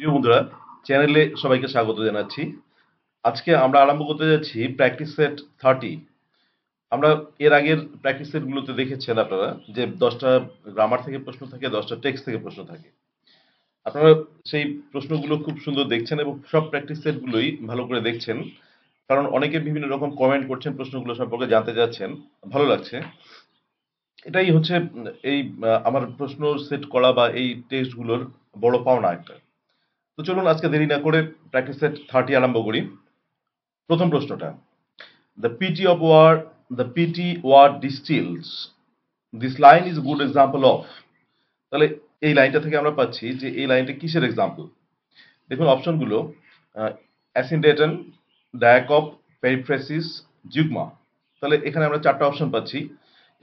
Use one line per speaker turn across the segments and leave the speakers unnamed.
প্রিয় বন্ধুরা, চ্যানেলে সবাইকে স্বাগত জানাচ্ছি। আজকে আমরা আরম্ভ করতে যাচ্ছি প্র্যাকটিস সেট 30। আমরা এর আগের প্র্যাকটিস সেটগুলোতে দেখেছেন আপনারা যে 10টা গ্রামার থেকে প্রশ্ন থাকে, 10টা টেক্সট থেকে প্রশ্ন থাকে। আপনারা সেই প্রশ্নগুলো খুব সুন্দর দেখছেন এবং সব প্র্যাকটিস সেটগুলোই ভালো করে দেখছেন, কারণ অনেকে বিভিন্ন রকম কমেন্ট করছেন, প্রশ্নগুলো সম্পর্কে জানতে চাচ্ছেন। ভালো লাগছে। এটাই হচ্ছে এই আমার প্রশ্ন সেট করা বা এই টেস্টগুলোর বড় পাওনা একটা। তো চলুন আজকে দেরি না করে প্র্যাকটিস সেট 30 আরম্ভ করি। প্রথম প্রশ্নটা, the pity war distils, this line is good example of. তাহলে এই লাইনটা থেকে আমরা পাচ্ছি যে এই লাইনটা কিসের এক্সাম্পল। দেখুন অপশনগুলো, অ্যাসিন্ডেটন, ডায়াকপ, পেরিফ্রেসিস, জিগমা। তাহলে এখানে আমরা চারটা অপশন পাচ্ছি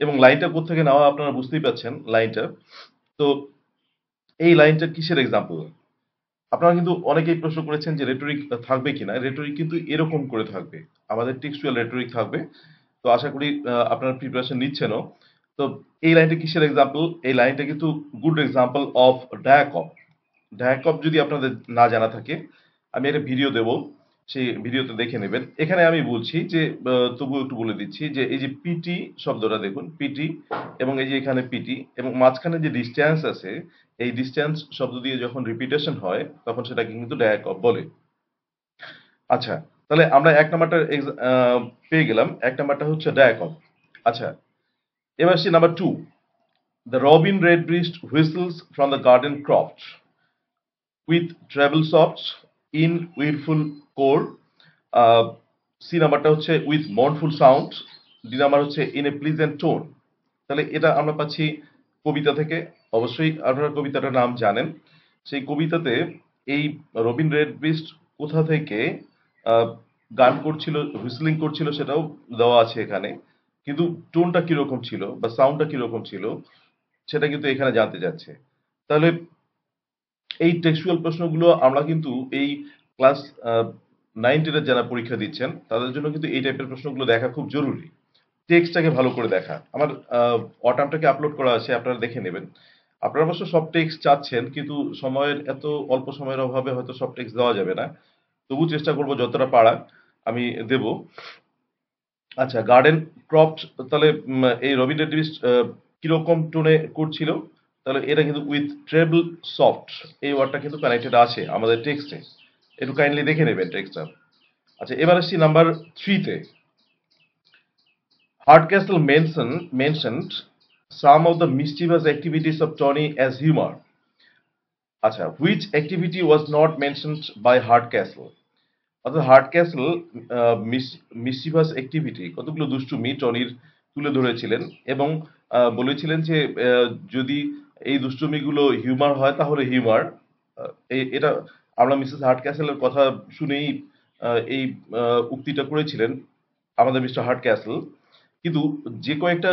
এবং লাইনটা কোত্থেকে নেওয়া আপনারা বুঝতেই পাচ্ছেন লাইনটা। তো এই লাইনটা কিসের এক্সাম্পল। আপনারা কিন্তু অনেকেই প্রশ্ন করেছেন যে রেটরিক থাকবে কিনা। রেটরিক কিন্তু এরকম করে থাকবে, আমাদের টেক্সচুয়াল রেটরিক থাকবে। তো আশা করি আপনারা প্রিপারেশন নিচ্ছেনও। তো এই লাইনটা কিসের এক্সাম্পল? এই লাইনটা কিন্তু গুড এক্সাম্পল অফ ডায়াকপ। ডায়াকপ যদি আপনাদের না জানা থাকে, আমি একটা ভিডিও দেব, সেই ভিডিওতে দেখে নেবেন। এখানে আমি বলছি যে তবুও একটু বলে দিচ্ছি যে এই যে পিটি শব্দটা দেখুন, পিটি এবং এই যে এখানে পিটি এবং মাঝখানে যে ডিস্টেন্স আছে, এই ডিস্টেন্স শব্দ দিয়ে যখন রিপিটেশন হয় তখন সেটাকে কিন্তু ডায়াকপ বলে। আচ্ছা, তাহলে আমরা এক নাম্বারটা পেয়ে গেলাম। এক নাম্বারটা হচ্ছে ডায়াকপ। আচ্ছা, এবার আসছি number 2, the robin redbreast whistles from the garden croft with treble softs in wilful core. C নাম্বারটা হচ্ছে with mournful sound. D number হচ্ছে ইন এ প্লিজেন্ট টোন। তাহলে এটা আমরা পাচ্ছি কবিতা থেকে। অবশ্যই আপনারা কবিতাটার নাম জানেন। সেই কবিতাতে এই রবিন রেডব্রিস্ট কোথা থেকে আহ, গান করছিল, হুইসলিং করছিল সেটাও দেওয়া আছে এখানে। কিন্তু টোনটা কিরকম ছিল বা সাউন্ডটা কিরকম ছিল সেটা কিন্তু এখানে জানতে যাচ্ছে। তাহলে এই টেক্সচুয়াল প্রশ্নগুলো আমরা কিন্তু এই ক্লাস 9-10 যারা পরীক্ষা দিচ্ছেন তাদের জন্য কিন্তু এই টাইপের প্রশ্নগুলো দেখা খুব জরুরি। টেক্সটটাকে ভালো করে দেখা। আমার অটামটাকে আপলোড করা আছে, আপনারা দেখে নেবেন। আপনারা অবশ্য সব টেক্সট চাচ্ছেন, কিন্তু সময়ের এত অল্প সময়ের অভাবে হয়তো সব টেক্সট দেওয়া যাবে না। তবু চেষ্টা করব যতটা পারা আমি দেব। আচ্ছা, গার্ডেন ক্রপড, তাহলে এই রবীন্দ্র ডিভিস্ট কিরকম টোনে করছিল। তাহলে এটা কিন্তু উইথ ট্রেবল সফট, এই ওয়ার্ডটা কিন্তু কানেক্টেড আছে আমাদের টেক্সটে। একটু কাইন্ডলি দেখে নেবেন টেক্সটটা। আচ্ছা, এবার আসছি number 3-তে। Hardcastle mentioned some of the mischievous activities of Tony as humor. আচ্ছা, which activity was not mentioned by Hardcastle? অর্থাৎ হার্ডক্যাসল মিসচিভাস অ্যাক্টিভিটি, কতগুলো দুষ্টুমি টনির তুলে ধরেছিলেন এবং বলেছিলেন যে যদি এই দুষ্টুমিগুলো হিউমার হয় তাহলে হিউমার। এটা আমরা মিসেস হার্ডক্যাসেলের কথা শুনেই এই উক্তিটা করেছিলেন আমাদের মিস্টার হার্ডক্যাসল। কিন্তু যে কয়েকটা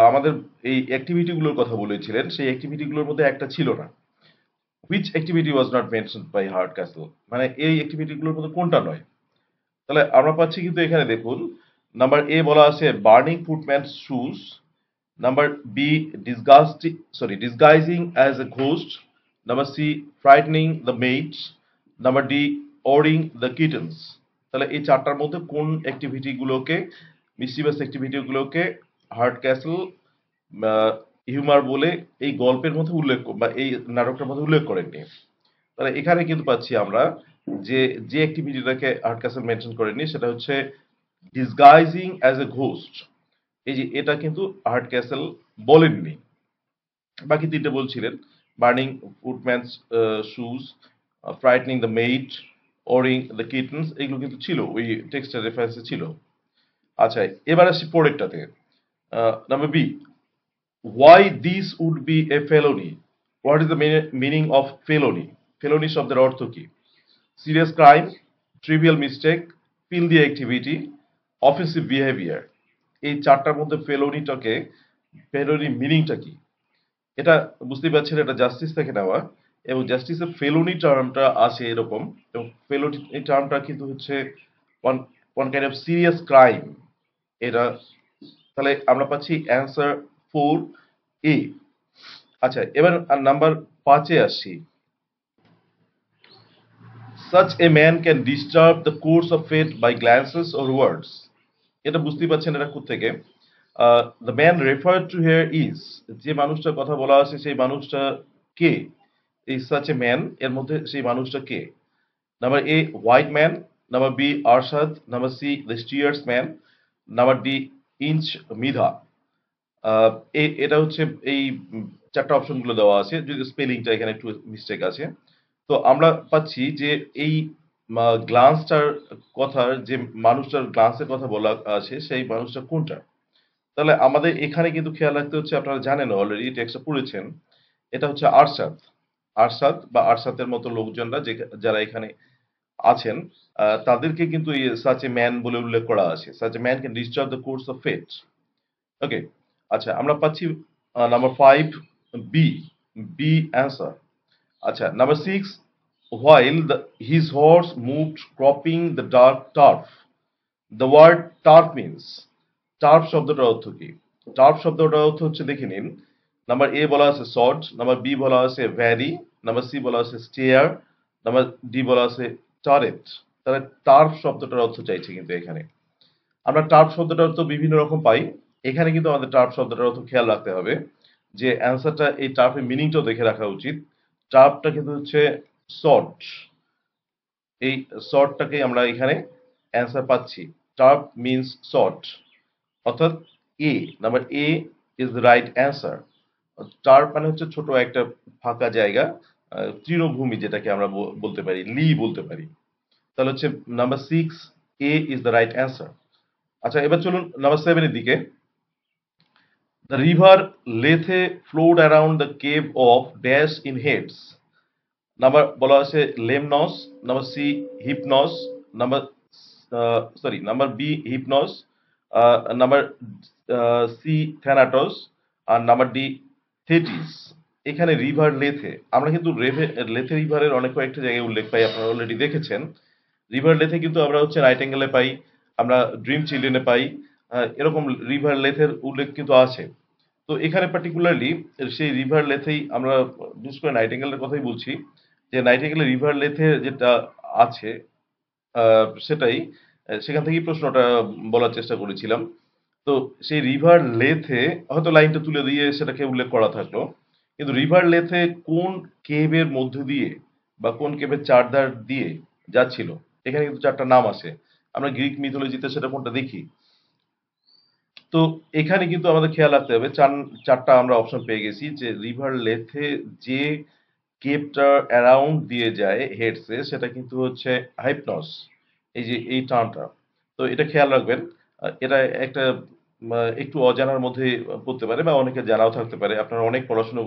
আমাদের এই অ্যাক্টিভিটিগুলোর কথা বলেছিলেন সেই অ্যাক্টিভিটিগুলোর মধ্যে একটা ছিল না। Which activity was not mentioned by Hardcastle, মানে এই অ্যাক্টিভিটিগুলোর মধ্যে কোনটা নয়। তাহলে আমরা পাচ্ছি কিন্তু এখানে দেখুন, নাম্বার এ বলা আছে burning footman's shoes, number B disguising as a ghost, number C frightening the maids, number D worrying the kittens. তাহলে এই চারটার মধ্যে কোন অ্যাক্টিভিটিগুলোকে, মিসচিভাস অ্যাক্টিভিটিগুলোকে হার্ড ক্যাসল হিউমার বলে এই গল্পের মধ্যে উল্লেখ বা এই নাটকটার মধ্যে উল্লেখ করেননি। তাহলে এখানে কিন্তু পাচ্ছি আমরা যে যে অ্যাক্টিভিটিটাকে আর্ট ক্যাসেল মেনশন করেনি সেটা হচ্ছে ডিসগাইজিং অ্যাজ এ ঘোস্ট। এই যে এটা কিন্তু আর্ট ক্যাসেল বলেননি। বাকি তিনটে বলছিলেন, burning footman's shoes, frightening the maid, worrying the kittens, এগুলো কিন্তু ছিল ওই টেক্সটের রেফারেন্সে ছিল। আচ্ছা, এবার আসি পরেরটাতে। Number B, why this would be a felony. What is the meaning of felony? Felony শব্দের অর্থ কি? Serious crime, trivial mistake, filthy activity, offensive behaviour. এই চারটার মধ্যে ফেলোনি মিনিংটা কি? এটা বুঝতেই পারছেন, এটা জাস্টিস থেকে নেওয়া এবং জাস্টিসের ফেলোনি টার্মটা আছে এরকম। এবং ফেলোনি এই টার্মটা কিন্তু হচ্ছে one one kind of serious crime এটা। তাহলে আমরা পাচ্ছি অ্যান্সার 4 এ। আচ্ছা, এবার নাম্বার 5-এ আসছি। such a man can disturb the course of fate by glances or words. এটা বুঝতেই পারছেন এটা কোত্থেকে। The man refer to hair is, যে মানুষটার কথা বলা আছে সেই মানুষটা কে? এই সাচ এ ম্যান এর মধ্যে সেই মানুষটা কে? Number A white man, number B Arshad, number C the steersman, number D ইঞ্চ মিধা। আহ, এটা হচ্ছে এই চারটা অপশন গুলো দেওয়া আছে, যদি স্পেলিংটা এখানে একটু মিস্টেক আছে। তো আমরা পাচ্ছি যে এই গ্লান্সটার কথার যে মানুষটার গ্লান্সের কথা বলা আছে সেই মানুষটা কোনটা। তাহলে আমাদের এখানে কিন্তু খেয়াল রাখতে হচ্ছে, আপনারা জানেন অলরেডি টেক্সটটা পড়েছেন, এটা হচ্ছে আরশাদ। আরশাদ বা আরশাদের মতো লোকজনরা যে যারা এখানে আছেন, তাদেরকে কিন্তু সাচ এ ম্যান বলে উল্লেখ করা আছে। Such a man can disturb the course of fate. Okay, আচ্ছা আমরা পাচ্ছি নাম্বার 5 বি, বি অ্যান্সার। আচ্ছা number 6 while his horse moved cropping the dark turf. The word turf means, turf শব্দটার অর্থ কি? টার্ফ শব্দটার অর্থ হচ্ছে দেখে নিন। নাম্বার এ বলা আছে সড, নাম্বার বি বলা আছে ভ্যারি, নাম্বার সি বলা আছে স্টেয়ার, নাম্বার ডি বলা আছে টারেট। তাহলে টার্ফ শব্দটার অর্থ চাইছে কিন্তু এখানে। আমরা টার্ফ শব্দটার অর্থ বিভিন্ন রকম পাই, এখানে কিন্তু আমাদের টার্ফ শব্দটার অর্থ খেয়াল রাখতে হবে যে অ্যান্সারটা এই টার্ফের মিনিংটাও দেখে রাখা উচিত। টার্ফটা কিন্তু হচ্ছে সড, এই সডটাকে আমরা এখানে অ্যান্সার পাচ্ছি। টার্ফ মিনস সড, অর্থাৎ A, number A is the right answer. Turf মানে হচ্ছে ছোট একটা ফাঁকা জায়গা, তৃণভূমি যেটাকে আমরা বলতে পারি, লি বলতে পারি। তাহলে হচ্ছে number 6 A is the right answer. আচ্ছা এবার চলুন নাম্বার 7 এর দিকে। The river Lethe flowed around the cave of dash in Hades. Number বলা আছে Lemnos, number C Hypnos, number number B Hypnos, number C Thanatos, আর নাম্বার ডি থেটিস। এখানে river Lethe, আমরা কিন্তু লেথে রিভারের অনেক কয়েকটা জায়গায় উল্লেখ পাই, আপনারা অলরেডি দেখেছেন। রিভার লেথে কিন্তু আমরা হচ্ছে নাইটেঙ্গেলে পাই, আমরা ড্রিম চিলড্রেনে পাই, এরকম রিভার লেথের উল্লেখ কিন্তু আছে। তো এখানে পার্টিকুলারলি সেই রিভার লেথেই আমরা, বিশেষ করে নাইটেঙ্গেলের কথাই বলছি, যে নাইটেঙ্গেলের রিভার লেথে যেটা আছে সেটাই, সেখান থেকেই প্রশ্নটা বলার চেষ্টা করেছিলাম। তো সেই রিভার লেথে হয়তো লাইনটা তুলে দিয়ে সেটাকে উল্লেখ করা থাকলো, কিন্তু রিভার লেথে কোন কেভের মধ্যে দিয়ে বা কোন কেভের চারধার দিয়ে যাচ্ছিল, এখানে কিন্তু চারটা নাম আছে। আমরা গ্রিক মিথোলজিতে সেটা কোনটা দেখি। তো এখানে কিন্তু আমাদের খেয়াল রাখতে হবে, চারটা আমরা অপশন পেয়ে গেছি, যে রিভার লেথে যে কেপটা অ্যারাউন্ড দিয়ে যায় হেডসে, সেটা কিন্তু হচ্ছে হাইপনস, এই যে এই টার্মটা। তো এটা খেয়াল রাখবেন। এটা একটা একটু অজানার মধ্যে পড়তে পারে বা অনেকে জানাও থাকতে পারে। আপনারা অনেক পড়াশোনা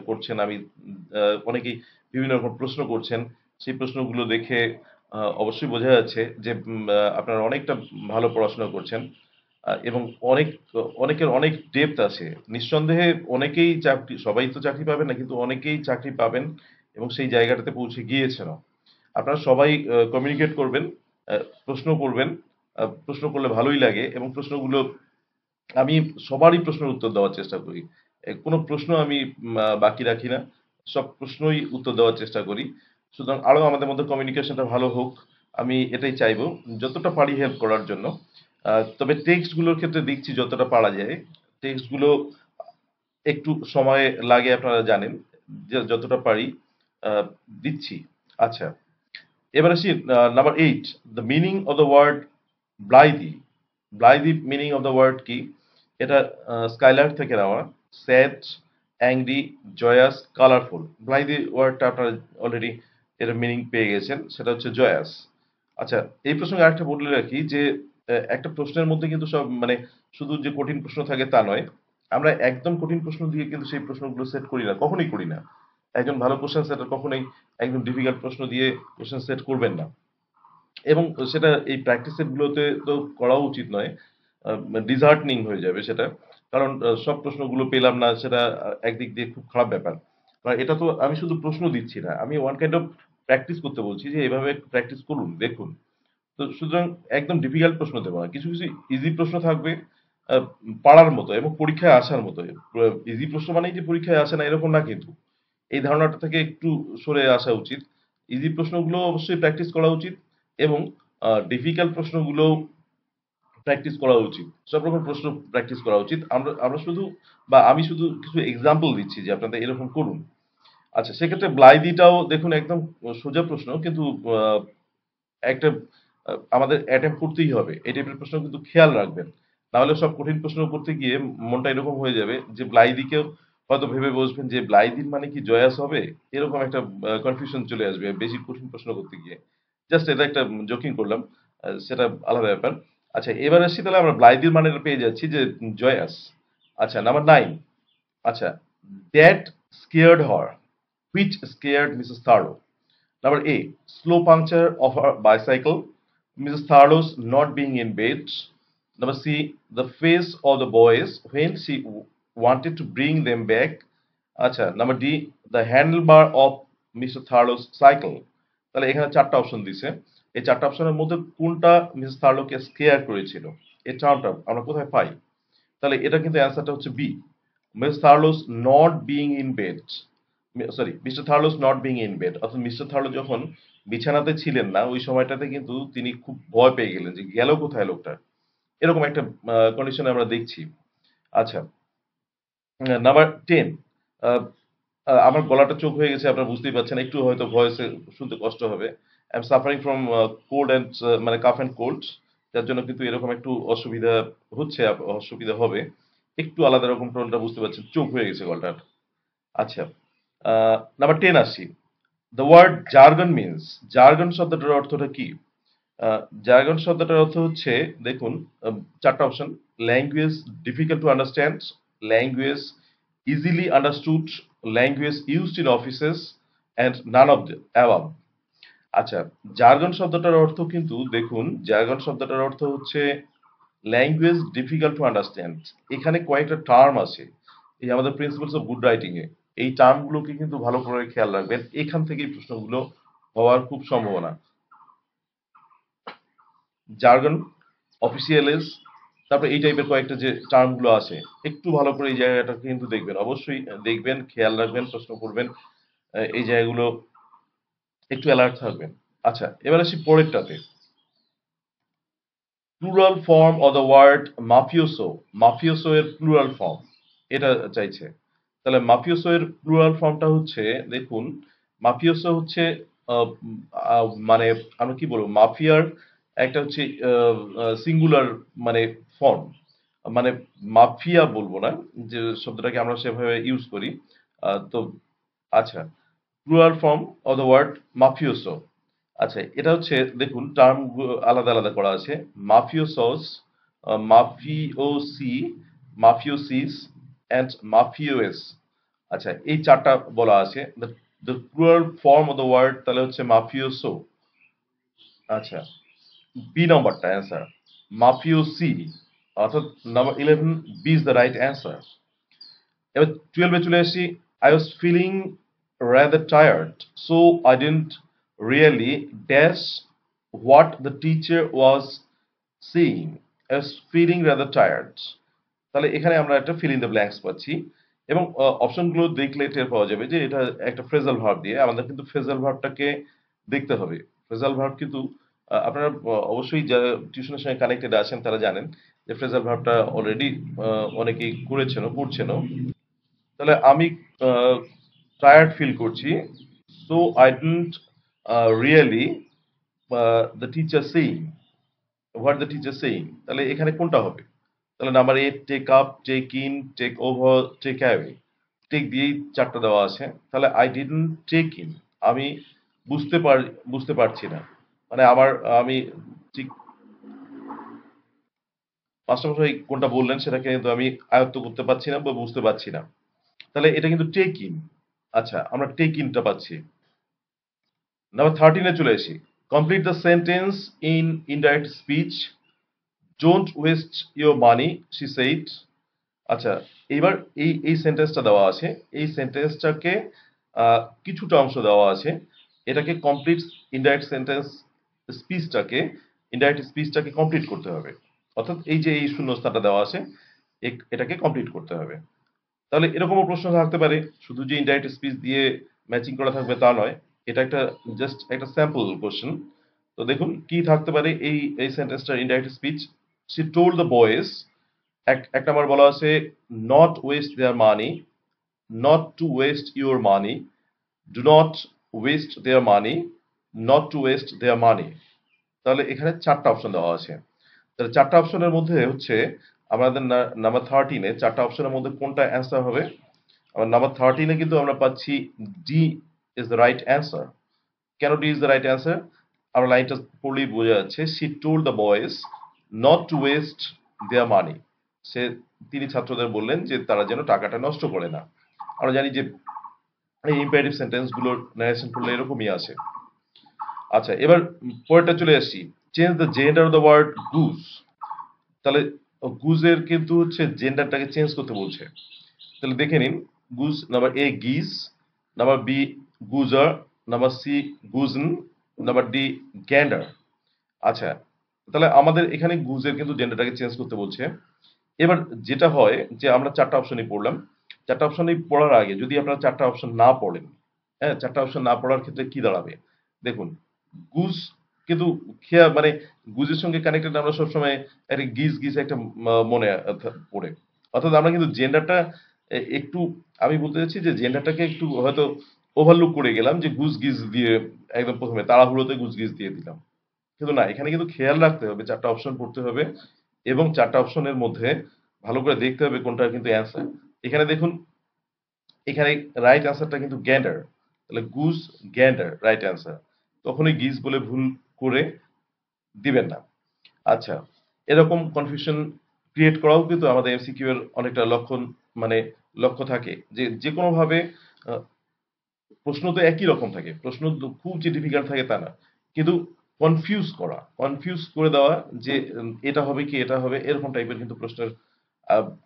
করছেন, আমি অনেকেই বিভিন্ন রকম প্রশ্ন করছেন, সেই প্রশ্নগুলো দেখে অবশ্যই বোঝা যাচ্ছে যে আপনারা অনেকটা ভালো পড়াশোনা করছেন। এবং অনেকের অনেক ডেপথ আছে নিঃসন্দেহে। অনেকেই চাকরি, সবাই তো চাকরি পাবেন না, কিন্তু অনেকেই চাকরি পাবেন এবং সেই জায়গাটাতে পৌঁছে গিয়েছেনও। আপনারা সবাই কমিউনিকেট করবেন, প্রশ্ন করবেন। প্রশ্ন করলে ভালোই লাগে, এবং প্রশ্নগুলো আমি সবারই প্রশ্নের উত্তর দেওয়ার চেষ্টা করি। কোনো প্রশ্ন আমি বাকি রাখি না, সব প্রশ্নই উত্তর দেওয়ার চেষ্টা করি। সুতরাং আরো আমাদের মধ্যে কমিউনিকেশনটা ভালো হোক, আমি এটাই চাইবো, যতটা পারি হেল্প করার জন্য। তবে টেক্সট গুলোর ক্ষেত্রে দেখছি যতটা পারা যায়, টেক্সট গুলো একটু সময় লাগে, আপনারা জানেন, যে যতটা পারি আহ, দিচ্ছি। আচ্ছা এবার আসি number 8, the meaning of the word blithely. Blithely meaning of the word কি? এটা স্কাইলার থেকে নেওয়া। Sad, angry, joyous, colourful. Blithely ওয়ার্ডটা আপনারা অলরেডি এর মিনিং পেয়ে গেছেন, সেটা হচ্ছে জয়াস। আচ্ছা এই প্রসঙ্গে আরেকটা বলে রাখি যে একটা প্রশ্নের মধ্যে কিন্তু সব মানে শুধু যে কঠিন প্রশ্ন থাকে তা নয়। আমরা একদম কঠিন প্রশ্ন দিয়ে কিন্তু সেই প্রশ্নগুলো সেট করি না, কখনোই করি না। একজন ভালো কোশ্চেন সেটার কখনোই একদম ডিফিকাল্ট প্রশ্ন দিয়ে কোশ্চেন সেট করবেন না। এবং সেটা এই প্র্যাকটিস সেট গুলোতে তো করাও উচিত নয়, ডিসহার্টনিং হয়ে যাবে সেটা। কারণ সব প্রশ্নগুলো পেলাম না, সেটা একদিক দিয়ে খুব খারাপ ব্যাপার। কারণ এটা তো আমি শুধু প্রশ্ন দিচ্ছি না, আমি ওয়ান কাইন্ড অফ প্র্যাকটিস করতে বলছি, যে এভাবে প্র্যাকটিস করুন, দেখুন। তো সুতরাং একদম ডিফিকাল্ট প্রশ্ন দেবো না, কিছু কিছু ইজি প্রশ্ন থাকবে পারার মতো এবং পরীক্ষায় আসার মতো। ইজি প্রশ্ন মানেই যে পরীক্ষায় আসে না এরকম না, কিন্তু এই ধারণাটা থেকে একটু সরে আসা উচিত। ইজি প্রশ্নগুলো অবশ্যই প্র্যাকটিস করা উচিত এবং ডিফিকাল্ট প্রশ্নগুলো প্র্যাকটিস করা উচিত। সব রকম প্রশ্ন প্র্যাকটিস করা উচিত। আমরা শুধু বা আমি শুধু কিছু এক্সাম্পল দিচ্ছি যে আপনাদের এরকম করুন। আচ্ছা, সেক্ষেত্রে ব্লাইদিটাও দেখুন একদম সোজা প্রশ্ন, কিন্তু একটা আমাদের অ্যাটেম্প করতেই হবে। এই টাইপের প্রশ্ন কিন্তু খেয়াল রাখবেন। না হলে সব কঠিন প্রশ্ন করতে গিয়ে মনটা এরকম হয়ে যাবে যে ব্লাইদিকেও হয়তো ভেবে বসবেন যে ব্লাইদির মানে কি জয়াস হবে? এরকম একটা কনফিউশন চলে আসবে বেশি কঠিন প্রশ্ন করতে গিয়ে। জাস্ট এটা একটা জোকিং করলাম। সেটা আলাদা ব্যাপার। আচ্ছা, এবার আসি তাহলে আমরা ব্লাইদির মানেটা পেয়ে যাচ্ছি যে জয়াস। আচ্ছা, নাম্বার 9। আচ্ছা, that scared her. Which scared Mrs. Tharlow? Number A, slow puncture of her bicycle, Mrs. Tharlow's not being in bed. Number C, the face of the boys when she wanted to bring them back. আচ্ছা, number D, the handlebar of mister Thurlow's cycle. তাহলে এখানে চারটা option দিছে। এই চারটা অপশনের মধ্যে কোনটা মিসেস থার্লোকে স্কেয়ার করেছিল? এই টার্মটা আমরা কোথায় পাই? তাহলে এটা কিন্তু অ্যান্সারটা হচ্ছে B, miss Thurlow's not being in bed. Sorry, mister Thurlow's not being in bed, অর্থাৎ মিস্টার থার্লো যখন বিছানাতে ছিলেন না ওই সময়টাতে কিন্তু তিনি খুব ভয় পেয়ে গেলেন যে গেল কোথায় লোকটা, এরকম একটা কন্ডিশনে আমরা দেখছি। আচ্ছা, নাম্বার 10। আমার গলাটা চোখ হয়ে গেছে, আপনারা বুঝতেই পারছেন, একটু হয়তো ভয়েসে শুনতে কষ্ট হবে। I am suffering from cold and মানে কাফ অ্যান্ড কোল্ড, যার জন্য কিন্তু এরকম একটু অসুবিধা হচ্ছে, অসুবিধা হবে। একটু আলাদা রকম টোনটা বুঝতে পারছেন, চোখ হয়ে গেছে গলাটা। আচ্ছা, নাম্বার 10 আসি। The word jargon means, jargon শব্দটার অর্থটা কি? জার্গন শব্দটার অর্থ হচ্ছে, দেখুন চারটা option: language difficult to understand, language easily understood, language used in offices, and none of the above. আচ্ছা, জার্গন শব্দটার অর্থ কিন্তু দেখুন, জার্গন শব্দটার অর্থ হচ্ছে ল্যাঙ্গুয়েজ ডিফিকাল্ট টু আন্ডারস্ট্যান্ড। এখানে কয়েকটা টার্ম আছে এই আমাদের প্রিন্সিপালস অফ গুড রাইটিং এ, এই টার্মগুলোকে কিন্তু ভালো করে খেয়াল রাখবেন, এখান থেকেই প্রশ্নগুলো হওয়ার খুব সম্ভাবনা। জার্গন, অফিসিয়ালিস, তারপর এই টাইপের কয়েকটা যে টার্মগুলো আছে, একটু ভালো করে এই জায়গাটা কিন্তু দেখবেন, অবশ্যই দেখবেন, খেয়াল রাখবেন, প্রশ্ন করবেন, এই জায়গাগুলো একটু অ্যালার্ট থাকবেন। আচ্ছা, এবার আসি পরেরটাতে। Plural form of the word mafioso, mafioso এর প্লুরাল ফর্ম এটা চাইছে। তাহলে মাফিওসো এর প্লুরাল ফর্মটা হচ্ছে, দেখুন মাফিওসো হচ্ছে মানে আমরা কি বলবো, মাফিয়ার একটা হচ্ছে সিঙ্গুলার মানে ফর্ম, মানে মাফিয়া বলবো না, যে শব্দটাকে আমরা সেভাবে ইউজ করি। তো আচ্ছা, plural form of the word mafioso. আচ্ছা, এটা হচ্ছে দেখুন টার্ম আলাদা আলাদা করা আছে: মাফিওসস, মাফিওসি, মাফিওসিস অ্যান্ড মাফিওএস। আচ্ছা, এই চারটা বলা আছে। The plural form of the word তাহলে হচ্ছে মাফিওসো। আচ্ছা, বি নম্বরটা অ্যান্সার, মাফিওসি, অর্থাৎ number 11, B is the right answer. এবার 12-এ চলে আসি। I was feeling rather tired, so I didn't really dash what the teacher was saying. I was feeling rather tired. তাহলে এখানে আমরা একটা fill in the blanks পাচ্ছি এবং অপশনগুলো দেখলে টের পাওয়া যাবে যে এটা একটা ফ্রেজাল ভার্ব দিয়ে। আমাদের কিন্তু ফ্রেজাল ভার্বটাকে দেখতে হবে। ফ্রেজাল ভার্ব কিন্তু আপনারা অবশ্যই যারা টিউশনের সঙ্গে কানেক্টেড আছেন তারা জানেন যে ফ্রেজাল ভার্বটা অলরেডি অনেকেই করেছেনও, করছেনও। তাহলে আমি টায়ার্ড ফিল করছি, so I didn't really the teacher saying, what the teacher saying. তাহলে এখানে কোনটা হবে? তাহলে number 8, take up, take in, take over, take away. Take দিয়েই চারটা দেওয়া আছে। তাহলে আই ডিডন্ট টেক ইন, আমি বুঝতে পারছি না, মানে আমি ঠিক মাস্টারমশাই কোনটা বললেন সেটাকে কিন্তু আমি আয়ত্ত করতে পারছি না বা বুঝতে পারছি না। তাহলে এটা কিন্তু টেক ইন। আচ্ছা, আমরা টেক ইনটা পাচ্ছি। নাম্বার 13-এ চলে আসি। Complete the sentence in indirect speech. Don't waste your money, she said. আচ্ছা, এইবার এই সেন্টেন্সটা দেওয়া আছে, এই সেন্টেন্সটাকে কিছুটা অংশ দেওয়া আছে, এটাকে কমপ্লিট ইনডাইরেক্ট সেন্টেন্স স্পিচটাকে, ইনডাইরেক্ট স্পিচটাকে কমপ্লিট করতে হবে। অর্থাৎ এই যে এই শূন্যস্থানটা দেওয়া আছে এটাকে কমপ্লিট করতে হবে। তাহলে এরকমও প্রশ্ন থাকতে পারে, শুধু যে ইনডাইরেক্ট স্পিচ দিয়ে ম্যাচিং করা থাকবে তা নয়। এটা একটা জাস্ট একটা স্যাম্পল কোশ্চেন। তো দেখুন কি থাকতে পারে এই সেন্টেন্সটার indirect speech. She told the boys, এক নাম্বার বলা আছে not waste their money, not to waste your money, do not waste their money, not to waste their money. তাহলে এখানে চারটা অপশন দেওয়া আছে। তাহলে চারটা অপশনের মধ্যে হচ্ছে আমাদের নাম্বার 13-এ চারটা অপশনের মধ্যে কোনটা অ্যান্সার হবে? আমার নাম্বার 13-এ কিন্তু আমরা পাচ্ছি D is the right answer. কেন D is the right answer? আমরা লাইনটা পড়লেই বোঝা যাচ্ছে, she told the boys not to waste their money. তিনি ছাত্রদের বললেন যে তারা যেন টাকাটা নষ্ট করে না। আমরা জানি যে এই ইম্পারেটিভ সেন্টেন্স গুলোর ন্যারেশন করলে এরকমই আছে। আচ্ছা, এবার পরেরটা চলে আসছি, change the gender of the word goose. তাহলে গুজের কিন্তু হচ্ছে জেন্ডারটাকে চেঞ্জ করতে বলছে। তাহলে দেখে নিন, গুজ নাম্বার এ গিজ, নাম্বার বি গুজার, নাম্বার সি গুজন, নাম্বার ডি গ্যান্ডার। আচ্ছা, তাহলে আমাদের এখানে গুজের কিন্তু জেন্ডারটাকে চেঞ্জ করতে বলছে। এবার যেটা হয় যে আমরা চারটা অপশনই পড়লাম, চারটা অপশনই পড়ার আগে যদি আপনারা চারটা অপশন না পড়েন, হ্যাঁ, চারটা অপশন না পড়ার ক্ষেত্রে কি দাঁড়াবে দেখুন। গুজ কিন্তু খেয়া মানে গুজের সঙ্গে কানেক্টেড আমরা সবসময় একটা গিজ গিজ একটা মনে পড়ে। অর্থাৎ আমরা কিন্তু জেন্ডারটা একটু, আমি বলতে চাচ্ছি যে জেন্ডারটাকে একটু হয়তো ওভারলুক করে গেলাম, যে গুজ গিজ দিয়ে একদম প্রথমে তাড়াহুড়োতে গুজ গিজ দিয়ে দিলাম। কিন্তু না, এখানে কিন্তু খেয়াল রাখতে হবে, চারটা অপশন পড়তে হবে এবং চারটা অপশনের মধ্যে ভালো করে দেখতে হবে কোনটা কিন্তু অ্যান্সার। এখানে দেখুন, এখানে রাইট অ্যান্সারটা কিন্তু গ্যান্ডার। তাহলে গুজ গ্যান্ডার রাইট অ্যান্সার, কখনোই গিজ বলে ভুল করে দিবেন না। আচ্ছা, এরকম কনফিউশন ক্রিয়েট করাও কিন্তু আমাদের এমসিকিউ এর অনেকটা লক্ষণ, মানে লক্ষ্য থাকে যে যে কোনো ভাবে প্রশ্ন তো একই রকম থাকে, প্রশ্ন খুব যে ডিফিকাল্ট থাকে তা না, কিন্তু কনফিউজ করে দেওয়া যে এটা হবে কি এটা হবে, এরকম টাইপের কিন্তু প্রশ্নের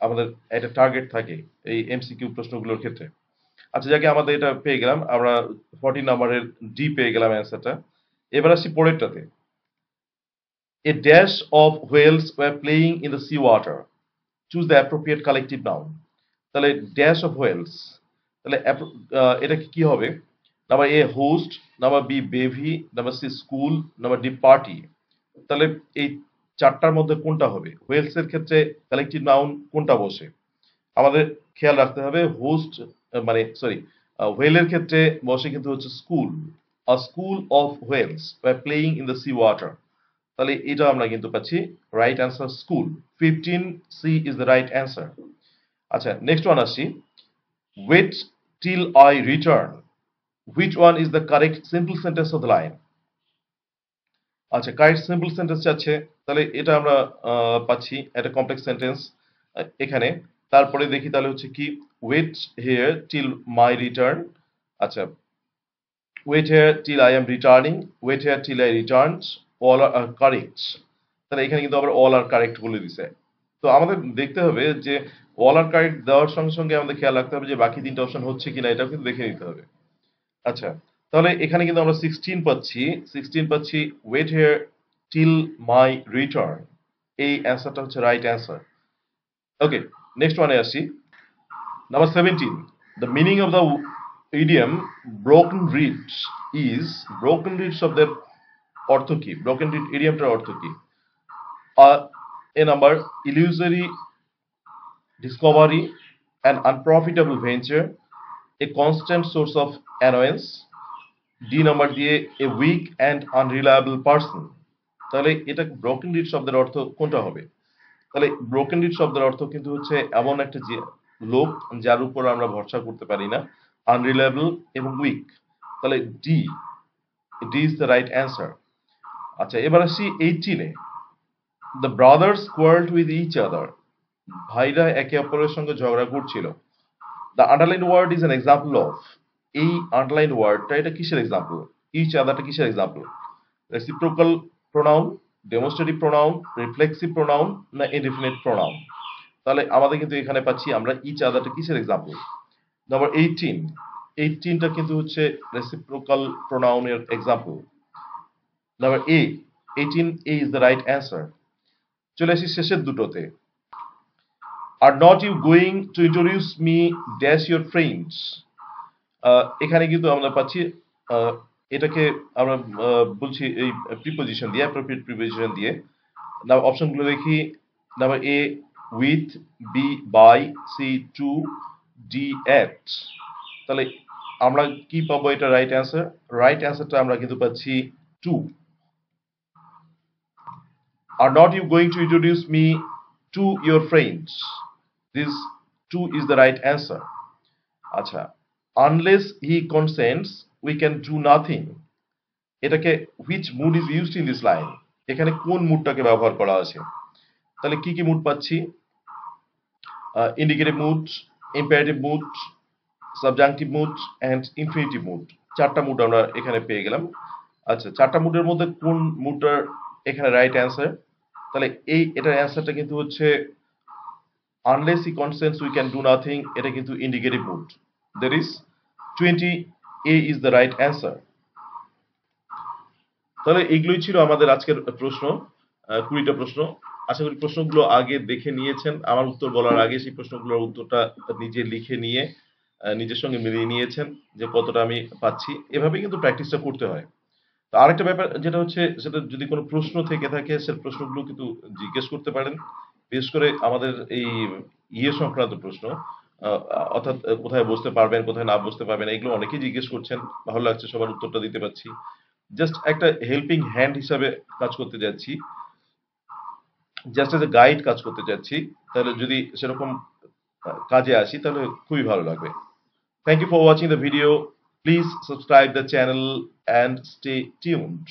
আমাদের একটা টার্গেট থাকে এই এমসিকিউ প্রশ্নগুলোর ক্ষেত্রে। আচ্ছা, যাকে আমাদের এটা পেয়ে গেলাম, আমরা 14 নাম্বারের ডি পেয়ে গেলাম অ্যান্সারটা। এবার আসি পরেরটাতে, A dash of whales were playing in the sea water, choose the appropriate collective noun। তাহলে ড্যাশ অফ whales, তাহলে এটা কি হবে? Number A host, number B bevy, number C school, number D party. তাহলে এই চারটার মধ্যে কোনটা হবে? whales এর ক্ষেত্রে কালেকটিভ নাউন কোনটা বসে? আমাদের খেয়াল রাখতে হবে, হোস্ট মানে সরি, whale-এর ক্ষেত্রে বসে কিন্তু হচ্ছে school. A school of whales were playing in the sea water। তাহলে এটা আমরা কিন্তু পাচ্ছি right answer school. 15 C is the right answer. আচ্ছা, নেক্সট ওয়ান আসছি, wait till I return, which one is the correct simple sentence of the line? আচ্ছা, correct simple sentence আছে, তাহলে এটা আমরা পাচ্ছি একটা কমপ্লেক্স সেন্টেন্স এখানে। তারপরে দেখি তাহলে হচ্ছে কি, wait here till my return. আচ্ছা, wait here till I am returning, wait here till I returned, all are correct. তাহলে এখানে কিন্তু আবার অল আর কারেক্ট বলে দিছে। তো আমাদের দেখতে হবে যে অল আর কারেক্ট দেওয়ার সঙ্গে সঙ্গে আমাদের খেয়াল রাখতে হবে যে বাকি তিনটা অপশন হচ্ছে কিনা, এটাও কিন্তু দেখে নিতে হবে। আচ্ছা, তাহলে এখানে কিন্তু আমরা 16 পাচ্ছি wait here till my return. এই অ্যান্সারটা হচ্ছে রাইট অ্যান্সার। ওকে, নেক্সট ওয়ানে আসি, number 17, the meaning of the idiom broken reeds is, broken reeds শব্দের অর্থ কি? ব্রোকেন রিড ইডিয়ামটার অর্থ কি? A number illusory discovery, an unprofitable venture, a constant source of annoyance, D number দিয়ে a weak and unreliable person. তাহলে এটা broken read শব্দের অর্থ কোনটা হবে? তাহলে ব্রোকেন রিড শব্দের অর্থ কিন্তু হচ্ছে এমন একটা যে লোক যার উপর আমরা ভরসা করতে পারি না, আনরিলায়েবল এবং উইক। তাহলে D is the right answer. আচ্ছা, এবার আসি 18-এ, the brothers quarrelled with each other, ভাইরা একে অপরের সঙ্গে ঝগড়া করছিল। The underline word is an example of, এই আন্ডারলাইন ওয়ার্ডটা এটা কিসের এক্সাম্পল? ইচ আদারটা কিসের example? Reciprocal pronoun, demonstrative pronoun, reflexive pronoun, না ইনডিফিনিট প্রোনাউন? তাহলে আমাদের কিন্তু এখানে পাচ্ছি আমরা ইচ আদারটা কিসের এক্সাম্পল? নাম্বার 18টা কিন্তু হচ্ছে রেসিপ্রোকাল প্রোনাউনের example. Number A, 18A is the right answer. চলে আসি শেষের দুটোতে, are not you going to introduce me dash your friends. এখানে কিন্তু আমরা পাচ্ছি আহ, এটাকে আমরা বলছি এই প্রিপোজিশন দিয়ে, অ্যাপ্রোপ্রিয়েট প্রিপোজিশন দিয়ে। নাও অপশনগুলো দেখি। Number A, with; B, by; C, to; D, at. তাহলে আমরা কি পাবো? এটা রাইট অ্যান্সার। রাইট অ্যান্সারটা আমরা কিন্তু পাচ্ছি two. Are not you going to introduce me to your friends? This two is the right answer. আচ্ছা, unless he consents we can do nothing, এটাকে which mood is used in this line? এখানে কোন মুডটাকে ব্যবহার করা আছে? তাহলে কি কি মুড পাচ্ছি? Indicative mood, imperative mood, subjunctive mood and infinitive mood. চারটা মুড আমরা এখানে পেয়ে গেলাম। আচ্ছা, চারটা মুডের মধ্যে কোন মুডটার এখানে রাইট অ্যান্সার? তাহলে এটার অ্যান্সারটা কিন্তু হচ্ছে unless he consents we can do nothing, এটা কিন্তু indicative mood. That is 20A is the right answer. তাহলে এগুলোই ছিল আমাদের আজকের প্রশ্ন, 20টা প্রশ্ন। আশা করি প্রশ্নগুলো আগে দেখে নিয়েছেন। আমার উত্তর বলার আগে সেই প্রশ্নগুলোর উত্তরটা নিজে লিখে নিয়ে নিজের সঙ্গে মিলিয়ে নিয়েছেন যে কতটা আমি পাচ্ছি। এভাবেই কিন্তু প্র্যাকটিসটা করতে হয়। তো আরেকটা ব্যাপার যেটা হচ্ছে, সেটা যদি কোনো প্রশ্ন থেকে থাকে সে প্রশ্নগুলো কিন্তু জিজ্ঞেস করতে পারেন। বিশেষ করে আমাদের এই সংক্রান্ত প্রশ্ন, অর্থাৎ কোথায় বসতে পারবেন, কোথায় না বসতে পারবেন, এগুলো অনেকেই জিজ্ঞেস করছেন। ভালো লাগছে, সবার উত্তরটা দিতে পারছি। জাস্ট একটা হেল্পিং হ্যান্ড হিসাবে কাজ করতে যাচ্ছি, জাস্ট এজ এ গাইড কাজ করতে যাচ্ছি। তাহলে যদি সেরকম কাজে আসি তাহলে খুবই ভালো লাগবে। Thank you for watching the video. Please subscribe the channel and stay tuned.